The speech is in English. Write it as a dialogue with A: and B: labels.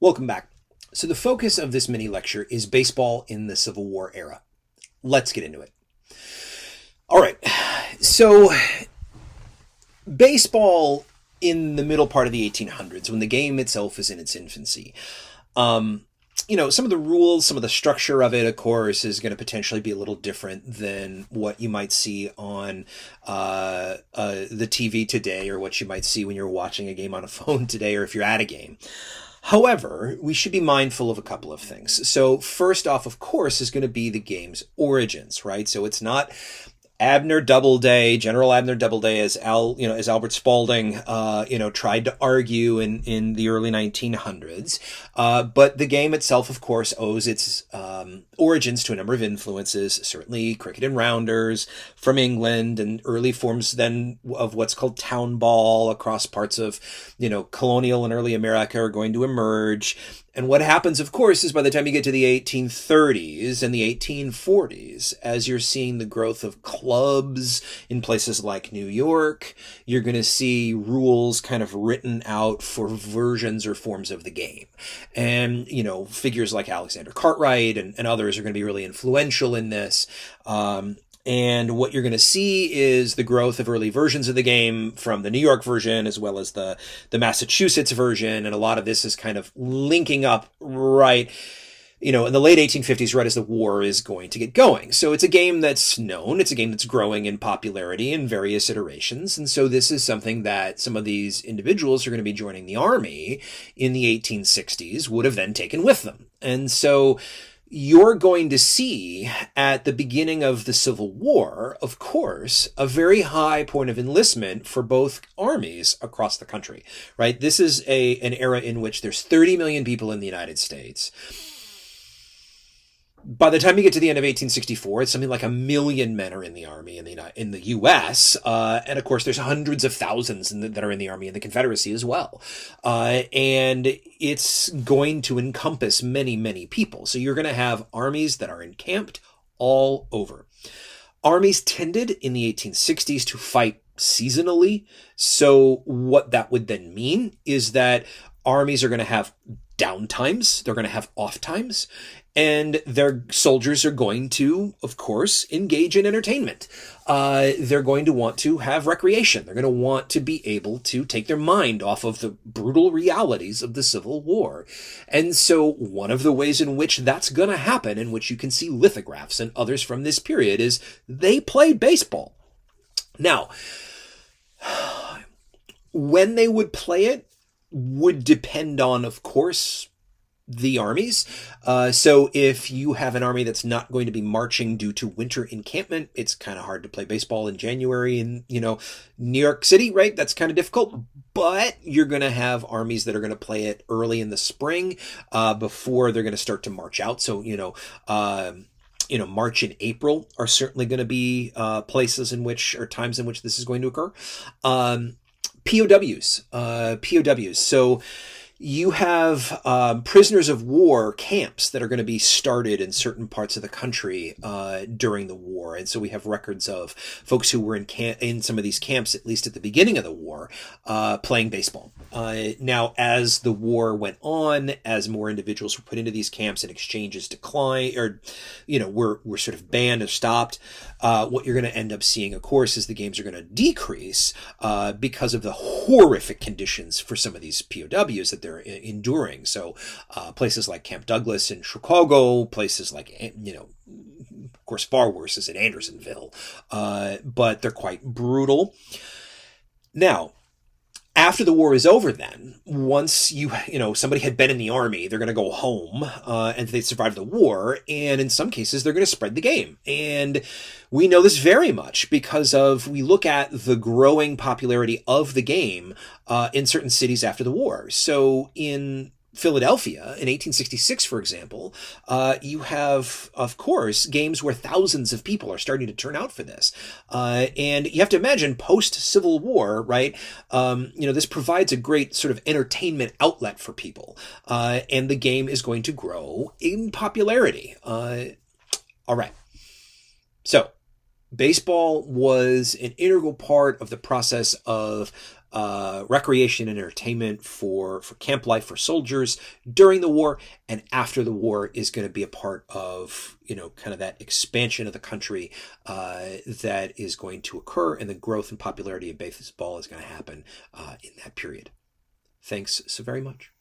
A: Welcome back. So the focus of this mini lecture is baseball in the Civil War era. Let's get into it. All right. So baseball in the middle part of the 1800s, when the game itself is in its infancy. Some of the rules, some of the structure of it, of course, is going to potentially be a little different than what you might see on the TV today, or what you might see when you're watching a game on a phone today, or if you're at a game. However, we should be mindful of a couple of things. So first off, of course, is going to be the game's origins, right? So it's not General Abner Doubleday, as Albert Spalding, tried to argue in the early 1900s. But the game itself, of course, owes its origins to a number of influences, certainly cricket and rounders from England, and early forms then of what's called town ball across parts of, colonial and early America are going to emerge. And what happens, of course, is by the time you get to the 1830s and the 1840s, as you're seeing the growth of clubs in places like New York, you're going to see rules kind of written out for versions or forms of the game. And, figures like Alexander Cartwright and others are going to be really influential in this. And what you're going to see is the growth of early versions of the game from the New York version as well as the Massachusetts version. And a lot of this is kind of linking up right, in the late 1850s, right as the war is going to get going. So it's a game that's known. It's a game that's growing in popularity in various iterations. And so this is something that some of these individuals who are going to be joining the army in the 1860s would have then taken with them. And so you're going to see at the beginning of the Civil War, of course, a very high point of enlistment for both armies across the country, right? This is an era in which there's 30 million people in the United States. By the time you get to the end of 1864, it's something like 1 million men are in the army in the U.S. And of course, there's hundreds of thousands that are in the army in the Confederacy as well. And it's going to encompass many, many people. So you're going to have armies that are encamped all over. Armies tended in the 1860s to fight seasonally. So what that would then mean is that armies are going to have downtimes. They're going to have off times. And their soldiers are going to, of course, engage in entertainment. They're going to want to have recreation. They're going to want to be able to take their mind off of the brutal realities of the Civil War. And so one of the ways in which that's going to happen, in which you can see lithographs and others from this period, is they play baseball. Now, when they would play it would depend on, of course, the armies. So if you have an army that's not going to be marching due to winter encampment, it's kind of hard to play baseball in January in, New York City, right? That's kind of difficult. But you're going to have armies that are going to play it early in the spring, before they're going to start to march out. So, March and April are certainly going to be times in which this is going to occur. POWs. So you have prisoners of war camps that are going to be started in certain parts of the country during the war. And so we have records of folks who were in some of these camps, at least at the beginning of the war, playing baseball. Now, as the war went on, as more individuals were put into these camps and exchanges declined, or, were sort of banned or stopped, what you're going to end up seeing, of course, is the games are going to decrease because of the horrific conditions for some of these POWs that they're enduring. So places like Camp Douglas in Chicago, places like, of course, far worse is in Andersonville, but they're quite brutal. Now, after the war is over, then, once somebody had been in the army, they're going to go home, and they survived the war, and in some cases, they're going to spread the game. And we know this very much because we look at the growing popularity of the game in certain cities after the war. So in Philadelphia in 1866, for example, you have, of course, games where thousands of people are starting to turn out for this. And you have to imagine post-Civil War, right? This provides a great sort of entertainment outlet for people. And the game is going to grow in popularity. All right. So baseball was an integral part of the process of recreation and entertainment for camp life for soldiers during the war and after the war is going to be a part of, kind of that expansion of the country that is going to occur, and the growth and popularity of baseball is going to happen in that period. Thanks so very much.